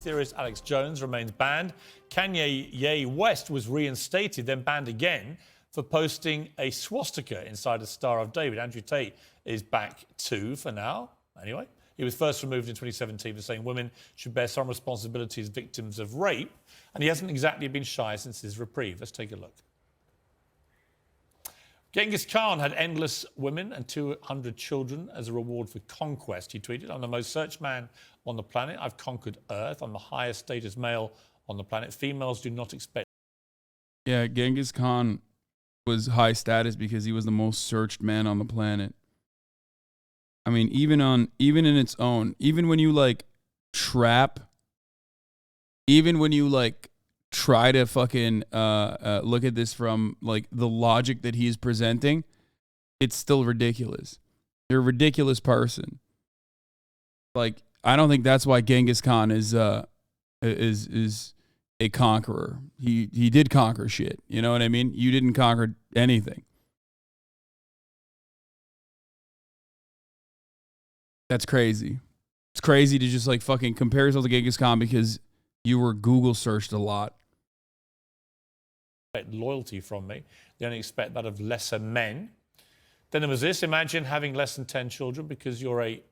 Theorist Alex Jones remains banned. Kanye West was reinstated, then banned again for posting a swastika inside a Star of David. Andrew Tate is back too for now. Anyway, he was first removed in 2017 for saying women should bear some responsibility as victims of rape, and he hasn't exactly been shy since his reprieve. Let's take a look. Genghis Khan had endless women and 200 children as a reward for conquest. He tweeted, "I'm the most searched man on the planet. I've conquered Earth. I'm the highest status male on the planet. Females do not expect..." Yeah, Genghis Khan was high status because he was the most searched man on the planet. I mean, even in its own, even when you like trap, even when you like try to fucking look at this from like the logic that he's presenting, it's still ridiculous. You're a ridiculous person. Like, I don't think that's why Genghis Khan is a conqueror. He did conquer shit. You know what I mean? You didn't conquer anything. That's crazy. It's crazy to just like fucking compare yourself to Genghis Khan because you were Google searched a lot. Loyalty from me. They only expect that of lesser men. Then there was this: imagine having less than 10 children because you're a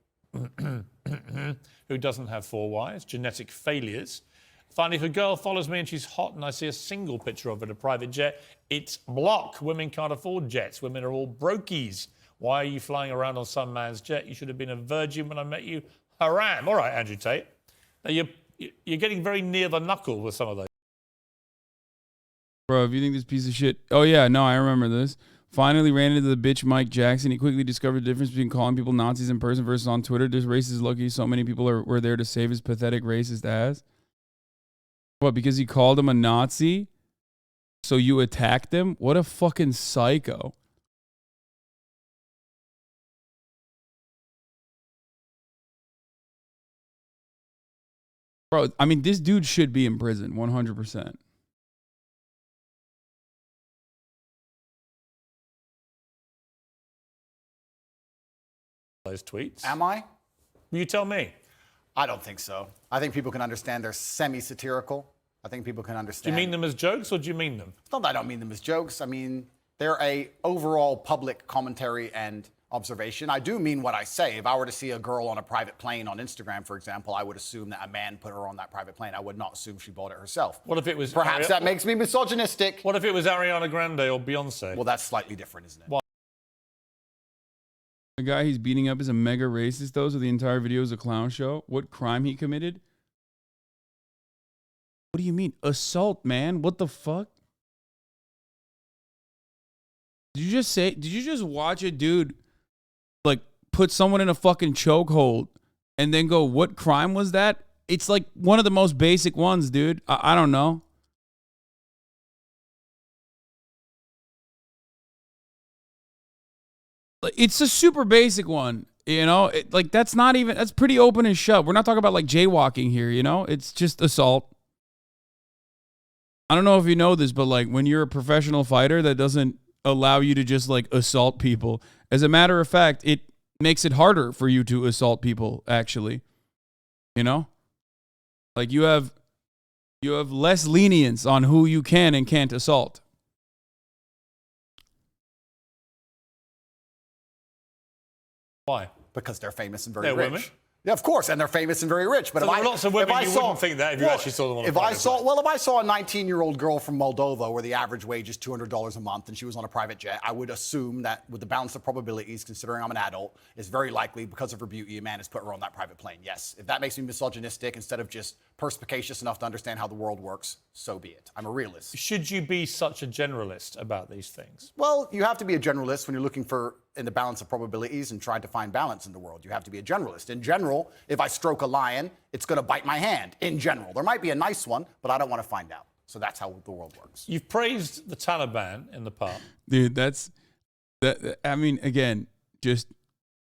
who doesn't have 4 wives. Genetic failures. Finally, if a girl follows me and she's hot and I see a single picture of her in a private jet, it's block. Women can't afford jets. Women are all brokies. Why are you flying around on some man's jet? You should have been a virgin when I met you. Haram. All right, Andrew Tate. Now you're getting very near the knuckle with some of those. Bro, if you think this piece of shit... Oh, yeah, no, I remember this. Finally ran into the bitch Mike Jackson. He quickly discovered the difference between calling people Nazis in person versus on Twitter. This racist is lucky so many people were there to save his pathetic racist ass. What, because he called him a Nazi? So you attacked him? What a fucking psycho. Bro, I mean, this dude should be in prison, 100%. Those tweets. Am I? You tell me. I don't think so. I think people can understand they're semi-satirical. I think people can understand. Do you mean them as jokes or do you mean them? It's not that I don't mean them as jokes. I mean, they're a overall public commentary and observation. I do mean what I say. If I were to see a girl on a private plane on Instagram, for example, I would assume that a man put her on that private plane. I would not assume she bought it herself. What if it was... Perhaps that makes me misogynistic. What if it was Ariana Grande or Beyonce? Well, that's slightly different, isn't it? Why? The guy he's beating up is a mega racist, though, so the entire video is a clown show. What crime he committed? What do you mean? Assault, man. What the fuck? Did you just watch a dude, like, put someone in a fucking chokehold and then go, what crime was that? It's like one of the most basic ones, dude. I don't know. It's a super basic one, you know? Like, that's not even, that's pretty open and shut. We're not talking about, like, jaywalking here, you know? It's just assault. I don't know if you know this, but, like, when you're a professional fighter, that doesn't allow you to just, like, assault people. As a matter of fact, it makes it harder for you to assault people, actually. You know? Like, you have less lenience on who you can and can't assault. Why? Because they're famous and very They're rich. women? Yeah, of course, and they're famous and very rich. But So if there are lots of women if you saw, wouldn't think that if you actually saw them on a if I private saw, plane. well, if I saw a 19-year-old girl from Moldova where the average wage is $200 a month and she was on a private jet, I would assume that with the balance of probabilities, considering I'm an adult, it's very likely because of her beauty, a man has put her on that private plane. Yes. If that makes me misogynistic instead of just perspicacious enough to understand how the world works, so be it. I'm a realist. Should you be such a generalist about these things? Well, you have to be a generalist when you're looking for in the balance of probabilities and trying to find balance in the world. You have to be a generalist. In general, if I stroke a lion, it's going to bite my hand. In general, there might be a nice one, but I don't want to find out. So that's how the world works. You've praised the Taliban in the past. Dude, that. I mean, again, just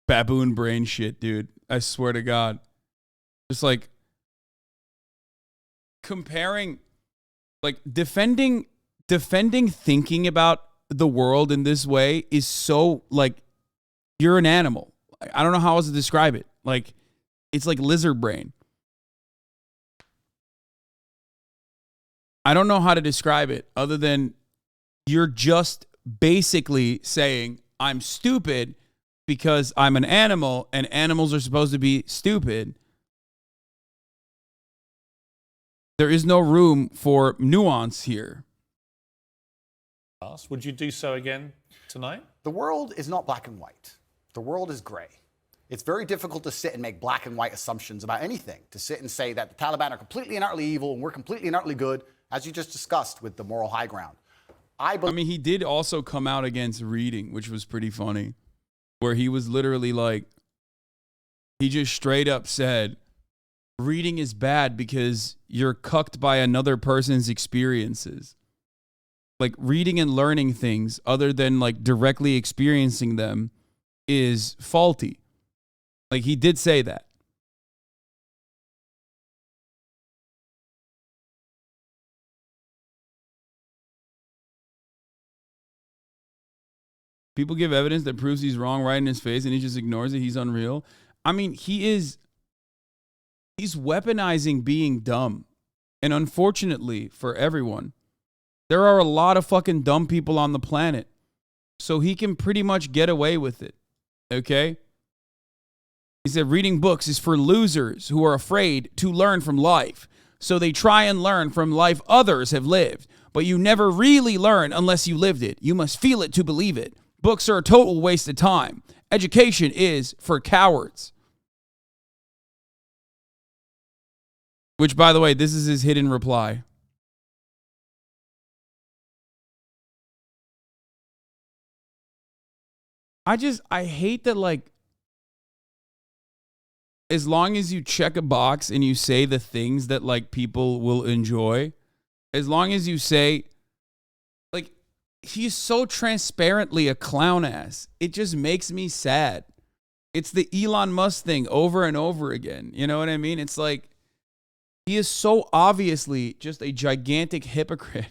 baboon brain shit, dude. I swear to God. Just like comparing, like defending thinking about the world in this way is so, like, you're an animal. I don't know how else to describe it. Like, it's like lizard brain. I don't know how to describe it other than you're just basically saying I'm stupid because I'm an animal and animals are supposed to be stupid. There is no room for nuance here. Would you do so again tonight? The world is not black and white. The world is gray. It's very difficult to sit and make black and white assumptions about anything, to sit and say that the Taliban are completely and utterly evil and we're completely and utterly good, as you just discussed with the moral high ground. I mean, he did also come out against reading, which was pretty funny, where he was literally like, he just straight up said, reading is bad because you're cucked by another person's experiences. Like, reading and learning things other than like directly experiencing them is faulty. Like, he did say that. People give evidence that proves he's wrong right in his face and he just ignores it. He's unreal. I mean, he's weaponizing being dumb. And unfortunately for everyone, there are a lot of fucking dumb people on the planet. So he can pretty much get away with it. Okay? He said reading books is for losers who are afraid to learn from life. So they try and learn from life others have lived. But you never really learn unless you lived it. You must feel it to believe it. Books are a total waste of time. Education is for cowards. Which, by the way, this is his hidden reply. I hate that, like, as long as you check a box and you say the things that, like, people will enjoy, as long as you say, like, he's so transparently a clown ass. It just makes me sad. It's the Elon Musk thing over and over again. You know what I mean? It's like, he is so obviously just a gigantic hypocrite.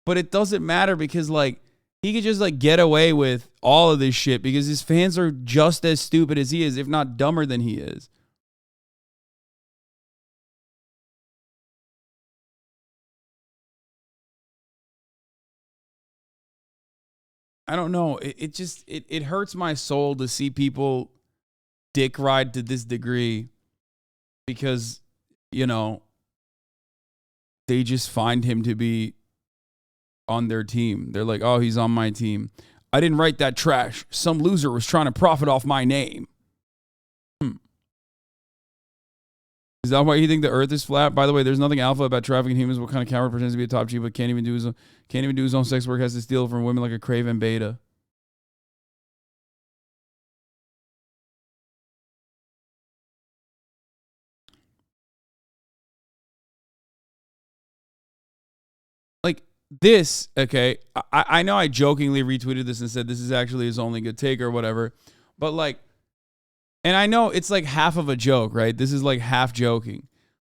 But it doesn't matter because, like, he could just, like, get away with all of this shit because his fans are just as stupid as he is, if not dumber than he is. I don't know. It hurts my soul to see people dick ride to this degree because, you know, they just find him to be on their team. They're like, oh, he's on my team. I didn't write that trash. Some loser was trying to profit off my name. Is that why you think the earth is flat? By the way, there's nothing alpha about trafficking humans. What kind of coward pretends to be a top chief but can't even do his own sex work, has to steal from women like a craven beta? Like this, okay, I know I jokingly retweeted this and said this is actually his only good take or whatever, but like, and I know it's like half of a joke, right? This is like half joking.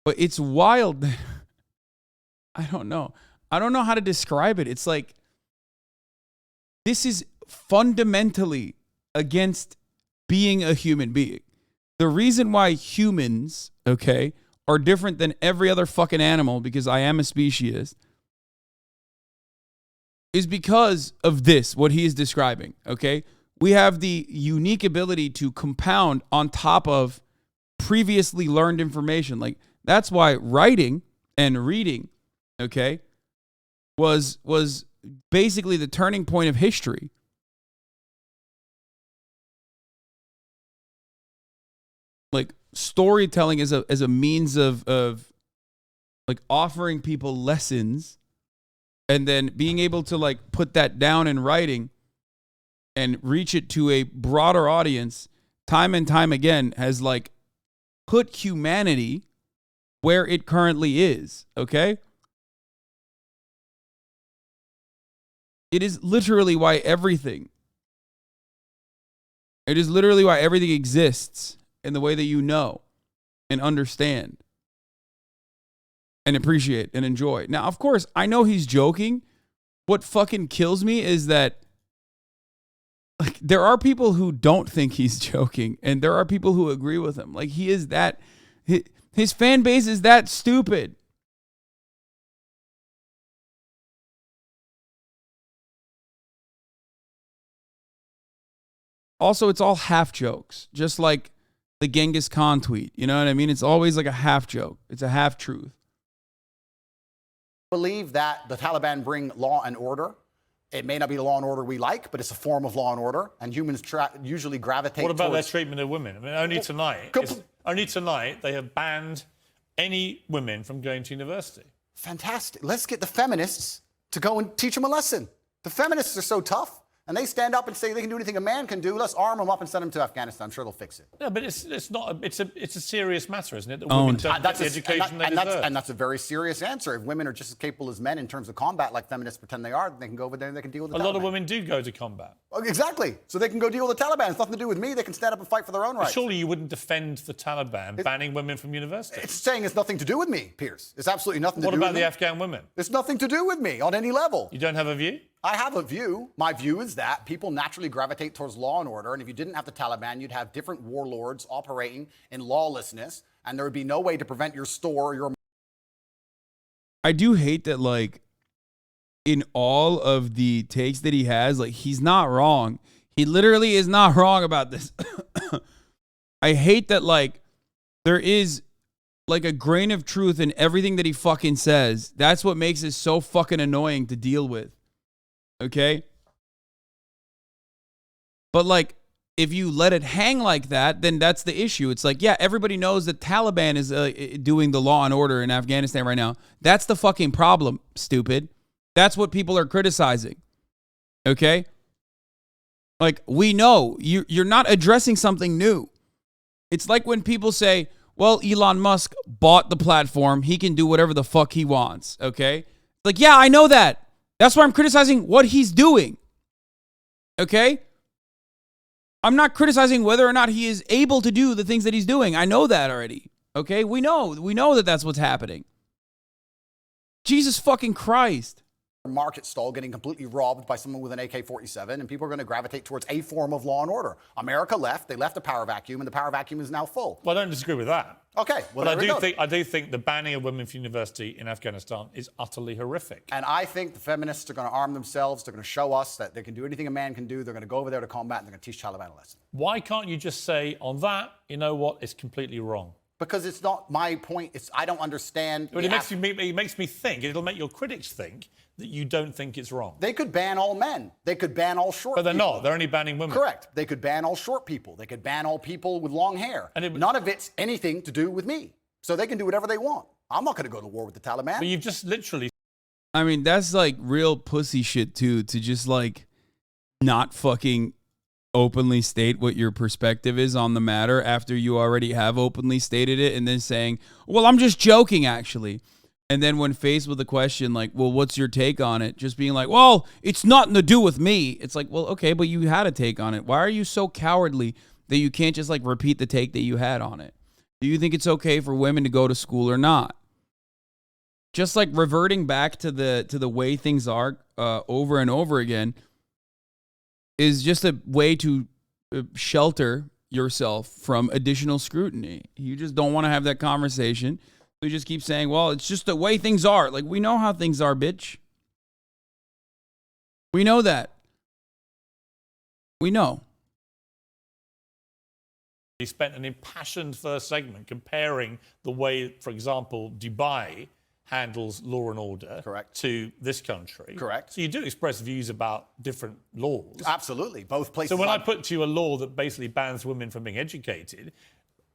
But it's wild. I don't know. I don't know how to describe it. It's like, this is fundamentally against being a human being. The reason why humans, okay, are different than every other fucking animal, because I am a speciesist, is because of this, what he is describing, okay? We have the unique ability to compound on top of previously learned information. Like, that's why writing and reading, okay, was basically the turning point of history. Like, storytelling as a means of like offering people lessons and then being able to like put that down in writing and reach it to a broader audience time and time again has like put humanity where it currently is, okay? It is literally why everything exists in the way that you know and understand and appreciate and enjoy. Now, of course, I know he's joking. What fucking kills me is that like there are people who don't think he's joking and there are people who agree with him. Like he is that... His fan base is that stupid. also it's all half jokes, just like the Genghis Khan tweet. You know what I mean? It's always like a half joke. It's a half truth. Believe that the Taliban bring law and order. It may not be the law and order we like, but it's a form of law and order, and humans usually gravitate. What about towards... their treatment of women? I mean, only tonight they have banned any women from going to university. Fantastic. Let's get the feminists to go and teach them a lesson. The feminists are so tough, and they stand up and say they can do anything a man can do. Let's arm them up and send them to Afghanistan. I'm sure they'll fix it. Yeah, but it's not. It's a serious matter, isn't it? That women don't get the education they deserve. And that's a very serious answer. If women are just as capable as men in terms of combat, like feminists pretend they are, they can go over there and they can deal with the Taliban. A lot of women do go to combat. Exactly. So they can go deal with the Taliban. It's nothing to do with me. They can stand up and fight for their own rights. Surely you wouldn't defend the Taliban banning women from university. It's saying it's nothing to do with me, Piers. It's absolutely nothing to do with me. What about the Afghan women? It's nothing to do with me on any level. You don't have a view? I have a view. My view is that people naturally gravitate towards law and order, and if you didn't have the Taliban, you'd have different warlords operating in lawlessness, and there would be no way to prevent your store or your... I do hate that, like, in all of the takes that he has, like, he's not wrong. He literally is not wrong about this. I hate that, like, there is, like, a grain of truth in everything that he fucking says. That's what makes it so fucking annoying to deal with. Okay? But, like, if you let it hang like that, then that's the issue. It's like, yeah, everybody knows that Taliban is doing the law and order in Afghanistan right now. That's the fucking problem, stupid. That's what people are criticizing. Okay? Like, we know you're not addressing something new. It's like when people say, well, Elon Musk bought the platform. He can do whatever the fuck he wants. Okay? Like, yeah, I know that. That's why I'm criticizing what he's doing. Okay? I'm not criticizing whether or not he is able to do the things that he's doing. I know that already. Okay? We know that that's what's happening. Jesus fucking Christ. Market stall getting completely robbed by someone with an AK-47, and people are going to gravitate towards a form of law and order. America left. They left a power vacuum, and the power vacuum is now full. Well, I don't disagree with that. Okay. Well, but I do think the banning of women from university in Afghanistan is utterly horrific. And I think the feminists are going to arm themselves. They're going to show us that they can do anything a man can do. They're going to go over there to combat, and they're going to teach Taliban a lesson. Why can't you just say on that, you know what, it's completely wrong? Because it's not my point. I don't understand. But it makes me think. It'll make your critics think that you don't think it's wrong. They could ban all men. They could ban all short people. But they're not. They're only banning women. Correct. They could ban all short people. They could ban all people with long hair. And none of it's anything to do with me. So they can do whatever they want. I'm not going to go to war with the Taliban. But you've just literally... I mean, that's like real pussy shit too, to just like not fucking openly state what your perspective is on the matter after you already have openly stated it, and then saying, well, I'm just joking actually. And then when faced with the question like, well, what's your take on it? Just being like, well, it's nothing to do with me. It's like, well, okay, but you had a take on it. Why are you so cowardly that you can't just like repeat the take that you had on it? Do you think it's okay for women to go to school or not? Just like reverting back to the way things are over and over again is just a way to shelter yourself from additional scrutiny. You just don't want to have that conversation. We just keep saying, well, it's just the way things are. Like, we know how things are, bitch. We know that. We know. He spent an impassioned first segment comparing the way, for example, Dubai handles law and order to this country. Correct. So you do express views about different laws. Absolutely. Both places. So when I put to you a law that basically bans women from being educated,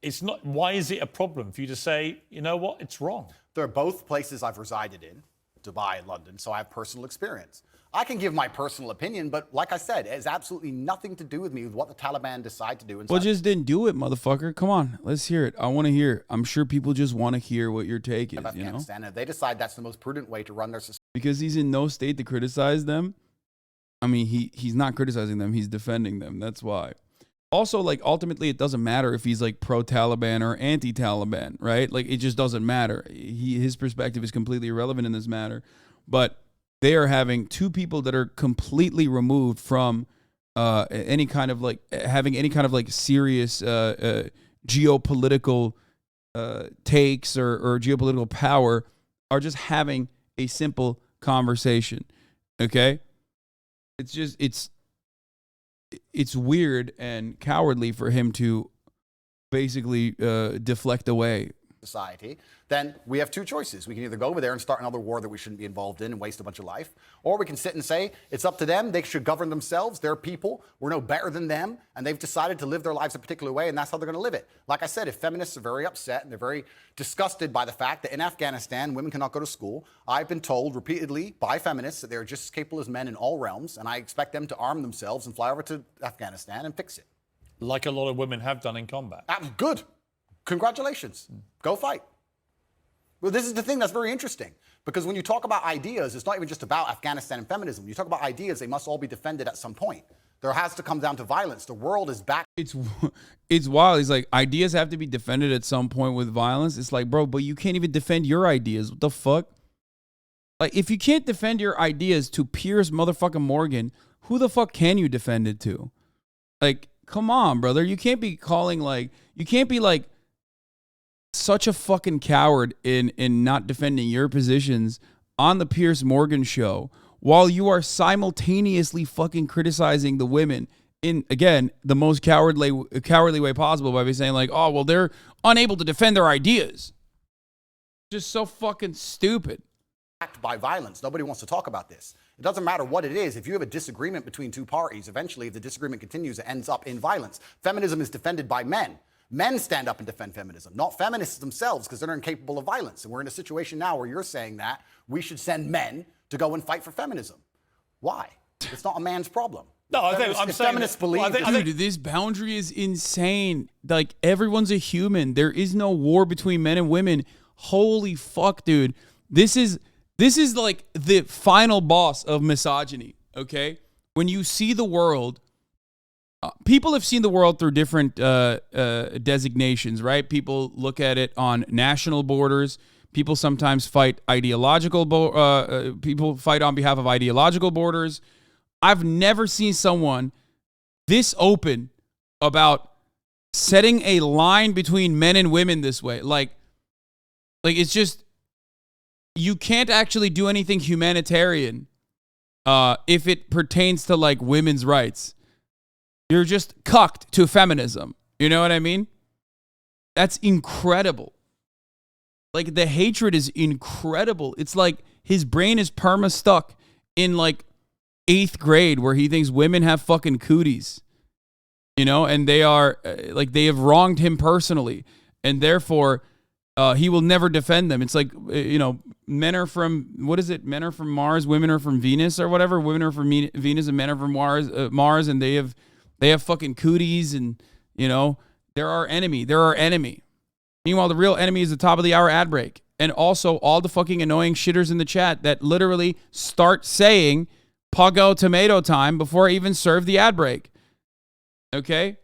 it's not, why is it a problem for you to say, you know what, it's wrong? They're both places I've resided in, Dubai and London, so I have personal experience. I can give my personal opinion, but like I said, it has absolutely nothing to do with me with what the Taliban decide to do. Well, just didn't do it, motherfucker. Come on, let's hear it. I want to hear it. I'm sure people just want to hear what your take is. Afghanistan, and they decide that's the most prudent way to run their society. Because he's in no state to criticize them. I mean, he's not criticizing them. He's defending them. That's why. Also, like, ultimately, it doesn't matter if he's, like, pro-Taliban or anti-Taliban, right? Like, it just doesn't matter. His perspective is completely irrelevant in this matter. But they are having two people that are completely removed from any kind of, like, having any kind of, like, serious geopolitical takes or geopolitical power are just having a simple conversation, okay? It's just, it's weird and cowardly for him to basically deflect away. Society, then we have two choices. We can either go over there and start another war that we shouldn't be involved in and waste a bunch of life, or we can sit and say it's up to them. They should govern themselves. They're people. We're no better than them, and they've decided to live their lives a particular way, and that's how they're going to live it. Like I said, if feminists are very upset and they're very disgusted by the fact that in Afghanistan women cannot go to school, I've been told repeatedly by feminists that they're just as capable as men in all realms, and I expect them to arm themselves and fly over to Afghanistan and fix it. Like a lot of women have done in combat. Good. Congratulations. Go fight. Well, this is the thing that's very interesting, because when you talk about ideas, it's not even just about Afghanistan and feminism. When you talk about ideas, they must all be defended at some point. There has to come down to violence. The world is back. It's wild. He's like, ideas have to be defended at some point with violence. It's like, bro, but you can't even defend your ideas. What the fuck? Like, if you can't defend your ideas to Piers motherfucking Morgan, who the fuck can you defend it to? Like, come on, brother. You can't be calling, like, you can't be like such a fucking coward in not defending your positions on the Piers Morgan show while you are simultaneously fucking criticizing the women in, again, the most cowardly way possible by saying like, oh, well, they're unable to defend their ideas. Just so fucking stupid. By violence. Nobody wants to talk about this. It doesn't matter what it is. If you have a disagreement between two parties, eventually, if the disagreement continues, it ends up in violence. Feminism is defended by men. Men stand up and defend feminism, not feminists themselves, because they're incapable of violence. And we're in a situation now where you're saying that we should send men to go and fight for feminism. Why? It's not a man's problem. No, I think I'm saying feminists believe. Dude, this boundary is insane. Like, everyone's a human. There is no war between men and women. Holy fuck, dude. This is like the final boss of misogyny, okay? When you see the world, people have seen the world through different designations, right? People look at it on national borders. People sometimes fight people fight on behalf of ideological borders. I've never seen someone this open about setting a line between men and women this way. Like it's just, you can't actually do anything humanitarian if it pertains to like women's rights. You're just cucked to feminism. You know what I mean? That's incredible. Like, the hatred is incredible. It's like his brain is perma stuck in like 8th grade where he thinks women have fucking cooties. You know, and they are like, they have wronged him personally, and therefore he will never defend them. It's like, you know, men are from, what is it? Men are from Mars, women are from Venus or whatever. Women are from Venus and men are from Mars, and they have fucking cooties, and, you know, they're our enemy. They're our enemy. Meanwhile, the real enemy is the top of the hour ad break. And also all the fucking annoying shitters in the chat that literally start saying Puggo tomato time before I even serve the ad break. Okay?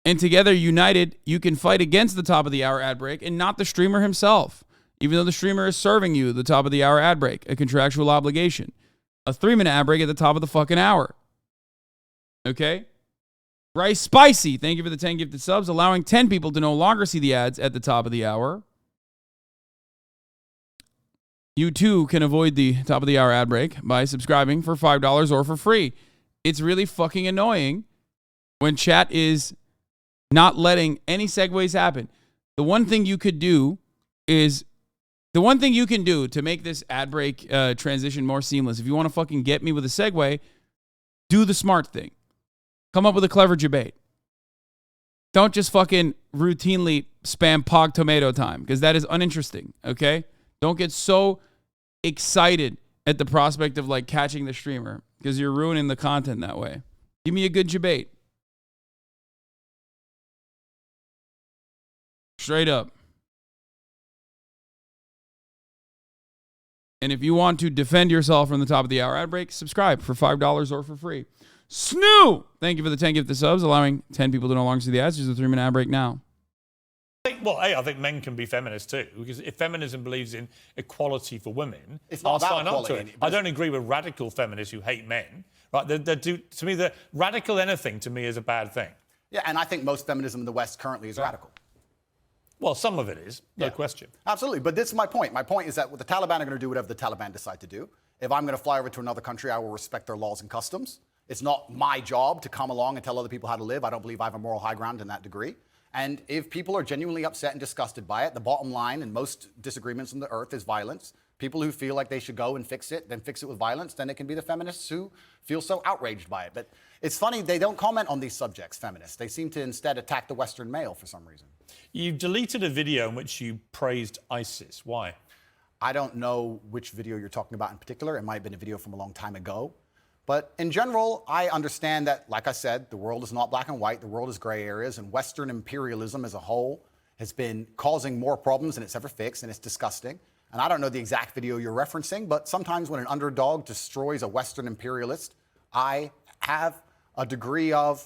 And together, united, you can fight against the top of the hour ad break and not the streamer himself. Even though the streamer is serving you the top of the hour ad break, a contractual obligation. A 3-minute ad break at the top of the fucking hour. Okay? Rice Spicy, thank you for the 10 gifted subs, allowing 10 people to no longer see the ads at the top of the hour. You too can avoid the top of the hour ad break by subscribing for $5 or for free. It's really fucking annoying when chat is not letting any segues happen. The one thing you could do is, the one thing you can do to make this ad break transition more seamless, if you want to fucking get me with a segue, do the smart thing. Come up with a clever debate. Don't just fucking routinely spam Pog tomato time, because that is uninteresting, okay? Don't get so excited at the prospect of like catching the streamer, because you're ruining the content that way. Give me a good debate. Straight up. And if you want to defend yourself from the top of the hour ad break, subscribe for $5 or for free. Snoo! Thank you for the 10 gifted subs, allowing 10 people to no longer see the ads. There's a 3-minute ad break now. I think men can be feminists too, because if feminism believes in equality for women, It's not I'll about sign up to equality. it. I don't agree with radical feminists who hate men. Right? To me, the radical anything to me is a bad thing. Yeah, and I think most feminism in the West currently is radical. Well, some of it is, no question. Absolutely, but this is my point. My point is that what the Taliban are going to do whatever the Taliban decide to do. If I'm going to fly over to another country, I will respect their laws and customs. It's not my job to come along and tell other people how to live. I don't believe I have a moral high ground in that degree. And if people are genuinely upset and disgusted by it, the bottom line in most disagreements on the earth is violence. People who feel like they should go and fix it, then fix it with violence, then it can be the feminists who feel so outraged by it. But it's funny, they don't comment on these subjects, feminists. They seem to instead attack the Western male for some reason. You deleted a video in which you praised ISIS. Why? I don't know which video you're talking about in particular. It might have been a video from a long time ago. But in general, I understand that, like I said, the world is not black and white. The world is gray areas. And Western imperialism as a whole has been causing more problems than it's ever fixed. And it's disgusting. And I don't know the exact video you're referencing. But sometimes when an underdog destroys a Western imperialist, I have a degree of,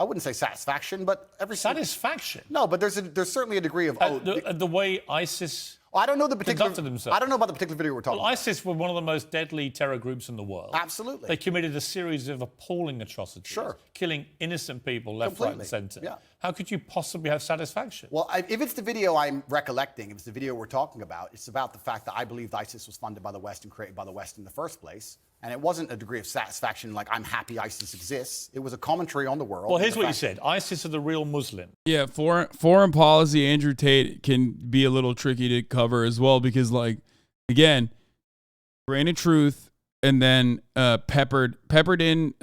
I wouldn't say satisfaction, but Satisfaction? No, but there's certainly a degree of, the way ISIS I don't know the particular. themselves. I don't know about the particular video we're talking about. ISIS were one of the most deadly terror groups in the world. Absolutely. They committed a series of appalling atrocities, Sure. killing innocent people left, right, and centre. Yeah. How could you possibly have satisfaction? Well, if it's the video I'm recollecting, if it's the video we're talking about, it's about the fact that I believe ISIS was funded by the West and created by the West in the first place. And it wasn't a degree of satisfaction like I'm happy ISIS exists. It was a commentary on the world. Well, here's what you said. ISIS are the real Muslim. Yeah, foreign policy, Andrew Tate can be a little tricky to cover as well because, like, again, grain of truth and then peppered in,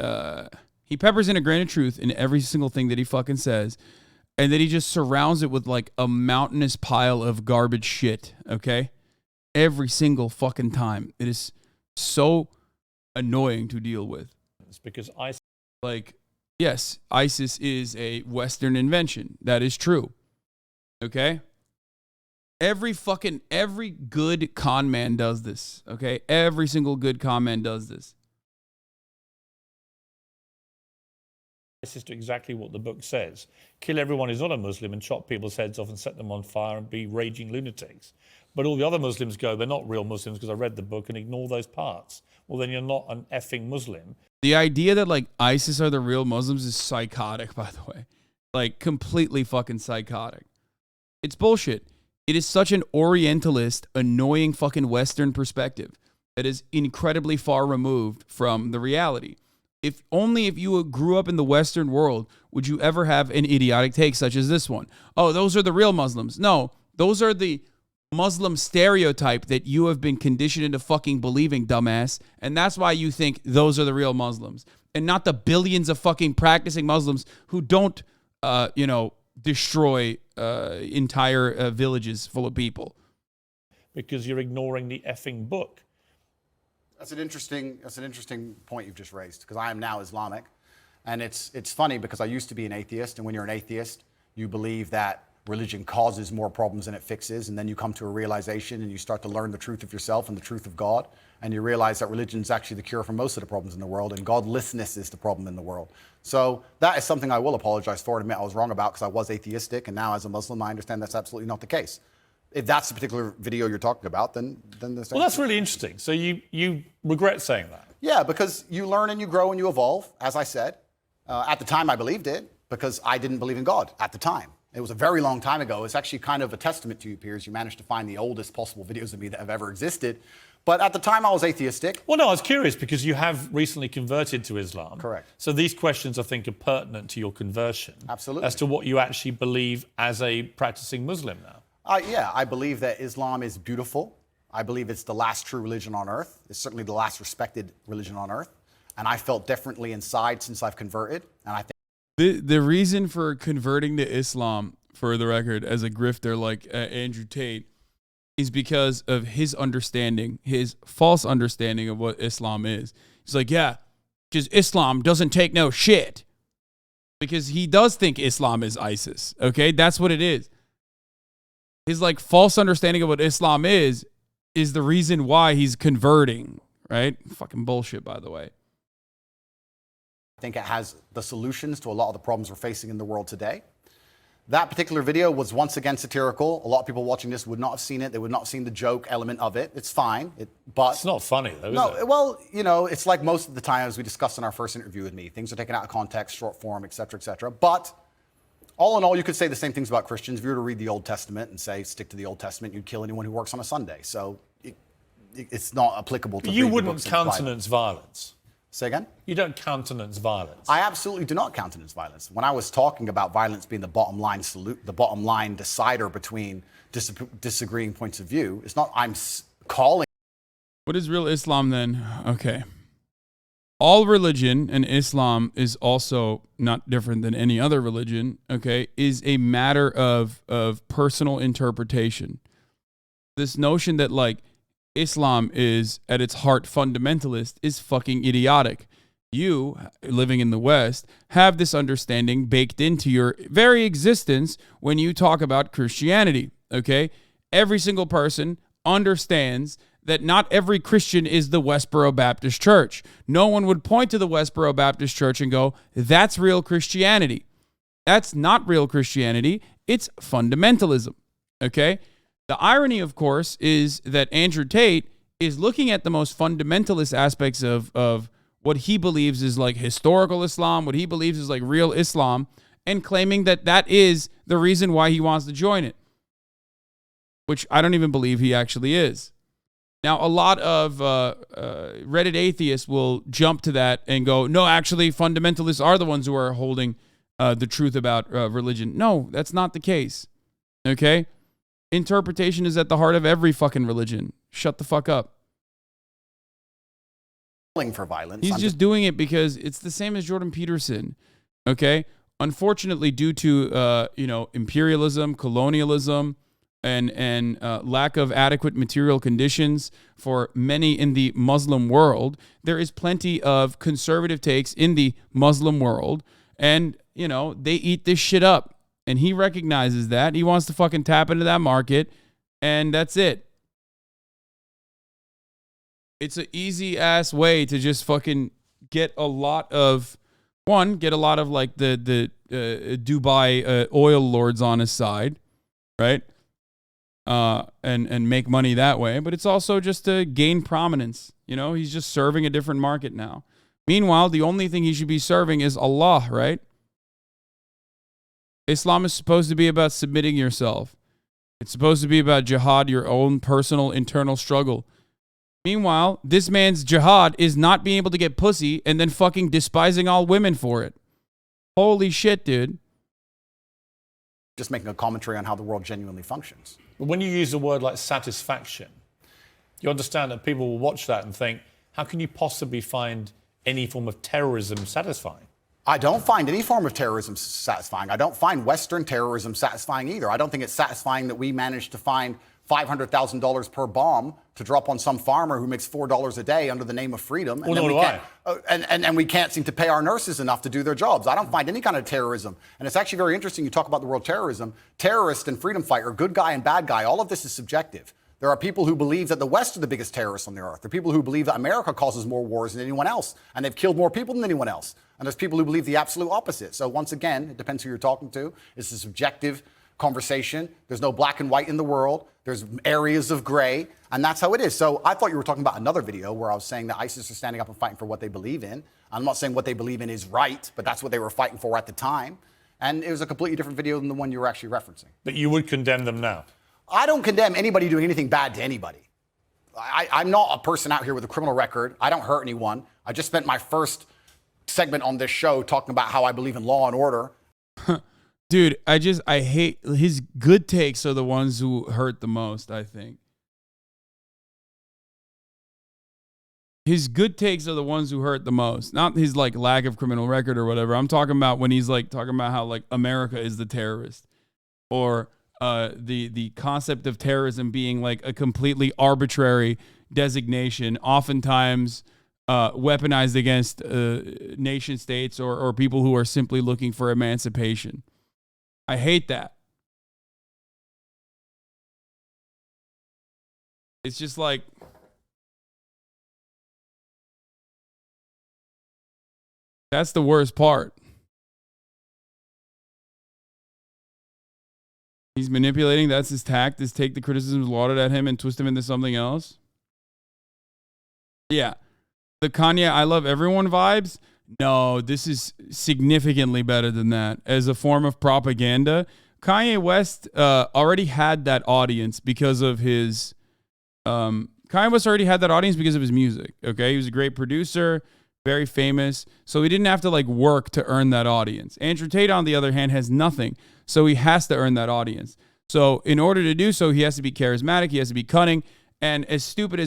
he peppers in a grain of truth in every single thing that he fucking says. And then he just surrounds it with, like, a mountainous pile of garbage shit, okay? Every single fucking time. It is so annoying to deal with. It's because ISIS, like, yes, ISIS is a Western invention. That is true. Okay? Every good con man does this. Okay? Every single good con man does this. ISIS do exactly what the book says. Kill everyone who's not a Muslim and chop people's heads off and set them on fire and be raging lunatics. But all the other Muslims go, they're not real Muslims because I read the book, and ignore those parts. Well, then you're not an effing Muslim. The idea that, like, ISIS are the real Muslims is psychotic, by the way. Like, completely fucking psychotic. It's bullshit. It is such an Orientalist, annoying fucking Western perspective that is incredibly far removed from the reality. If you grew up in the Western world, would you ever have an idiotic take such as this one? Oh, those are the real Muslims. No, those are the Muslim stereotype that you have been conditioned into fucking believing, dumbass. And that's why you think those are the real Muslims and not the billions of fucking practicing Muslims who don't, destroy entire villages full of people. Because you're ignoring the effing book. That's an interesting point you've just raised, because I am now Islamic. And it's funny because I used to be an atheist, and when you're an atheist, you believe that religion causes more problems than it fixes, and then you come to a realization and you start to learn the truth of yourself and the truth of God, and you realize that religion is actually the cure for most of the problems in the world, and godlessness is the problem in the world. So that is something I will apologize for and admit I was wrong about, because I was atheistic, and now as a Muslim I understand that's absolutely not the case. If that's the particular video you're talking about, then there's... Well, that's really interesting. So you regret saying that? Yeah, because you learn and you grow and you evolve, as I said. At the time I believed it, because I didn't believe in God at the time. It was a very long time ago. It's actually kind of a testament to you, Piers. You managed to find the oldest possible videos of me that have ever existed. But at the time, I was atheistic. Well, no, I was curious because you have recently converted to Islam. Correct. So these questions, I think, are pertinent to your conversion. Absolutely. As to what you actually believe as a practicing Muslim now. Yeah, I believe that Islam is beautiful. I believe it's the last true religion on earth. It's certainly the last respected religion on earth. And I felt differently inside since I've converted. And I think the reason for converting to Islam, for the record, as a grifter like Andrew Tate, is because of his understanding, his false understanding of what Islam is. He's like, yeah, because Islam doesn't take no shit. Because he does think Islam is ISIS, okay? That's what it is. His, like, false understanding of what Islam is the reason why he's converting, right? Fucking bullshit, by the way. I think it has the solutions to a lot of the problems we're facing in the world today. That particular video was once again satirical. A lot of people watching this would not have seen it. They would not have seen the joke element of it. It's fine. But it's not funny, though, is it? Well, it's like most of the time, as we discussed in our first interview with me. Things are taken out of context, short form, et cetera, et cetera. But All in all, you could say the same things about Christians. If you were to read the Old Testament and say, stick to the Old Testament, you'd kill anyone who works on a Sunday. So it's not applicable to You read the wouldn't books of the Bible. countenance violence. Say again? You don't countenance violence. I absolutely do not countenance violence. When I was talking about violence being the bottom line the bottom line decider between disagreeing points of view, it's not I'm calling. What is real Islam then? Okay. All religion, and Islam is also not different than any other religion, okay, is a matter of personal interpretation. This notion that, like, Islam is, at its heart, fundamentalist is fucking idiotic. You, living in the West, have this understanding baked into your very existence when you talk about Christianity, okay? Every single person understands that not every Christian is the Westboro Baptist Church. No one would point to the Westboro Baptist Church and go, that's real Christianity. That's not real Christianity. It's fundamentalism, okay? The irony, of course, is that Andrew Tate is looking at the most fundamentalist aspects of what he believes is like historical Islam, what he believes is like real Islam, and claiming that that is the reason why he wants to join it, which I don't even believe he actually is. Now, a lot of Reddit atheists will jump to that and go, no, actually, fundamentalists are the ones who are holding the truth about religion. No, that's not the case, okay? Interpretation is at the heart of every fucking religion. Shut the fuck up. For violence. He's just doing it because it's the same as Jordan Peterson, okay? Unfortunately, due to imperialism, colonialism, and lack of adequate material conditions for many in the Muslim world, there is plenty of conservative takes in the Muslim world, and they eat this shit up. And he recognizes that. He wants to fucking tap into that market, and that's it. It's an easy-ass way to just fucking get a lot of like the Dubai oil lords on his side, right? And make money that way. But it's also just to gain prominence. He's just serving a different market now. Meanwhile, the only thing he should be serving is Allah, right? Islam is supposed to be about submitting yourself. It's supposed to be about jihad, your own personal internal struggle. Meanwhile, this man's jihad is not being able to get pussy and then fucking despising all women for it. Holy shit, dude. Just making a commentary on how the world genuinely functions. But when you use a word like satisfaction, you understand that people will watch that and think, how can you possibly find any form of terrorism satisfying? I don't find any form of terrorism satisfying. I don't find Western terrorism satisfying either. I don't think it's satisfying that we managed to find $500,000 per bomb to drop on some farmer who makes $4 a day under the name of freedom. And we can't seem to pay our nurses enough to do their jobs. I don't find any kind of terrorism. And it's actually very interesting you talk about the word terrorism. Terrorist and freedom fighter, good guy and bad guy, all of this is subjective. There are people who believe that the West are the biggest terrorists on the earth. There are people who believe that America causes more wars than anyone else, and they've killed more people than anyone else. And there's people who believe the absolute opposite. So once again, it depends who you're talking to. It's a subjective conversation. There's no black and white in the world. There's areas of gray, and that's how it is. So I thought you were talking about another video where I was saying that ISIS are standing up and fighting for what they believe in. I'm not saying what they believe in is right, but that's what they were fighting for at the time. And it was a completely different video than the one you were actually referencing. But you would condemn them now? I don't condemn anybody doing anything bad to anybody. I'm not a person out here with a criminal record. I don't hurt anyone. I just spent my first segment on this show talking about how I believe in law and order. Dude, I hate his good takes are the ones who hurt the most, I think. His good takes are the ones who hurt the most. Not his like lack of criminal record or whatever. I'm talking about when he's like talking about how like America is the terrorist, or the concept of terrorism being like a completely arbitrary designation, oftentimes weaponized against nation states or people who are simply looking for emancipation. I hate that. It's just like, that's the worst part. He's manipulating. That's his tact, is take the criticisms lauded at him and twist them into something else. Yeah. The Kanye I love everyone vibes. No, this is significantly better than that. As a form of propaganda, Kanye West already had that audience because of his... Kanye West already had that audience because of his music, okay? He was a great producer, very famous, so he didn't have to, like, work to earn that audience. Andrew Tate, on the other hand, has nothing, so he has to earn that audience. So in order to do so, he has to be charismatic, he has to be cunning, and as stupid as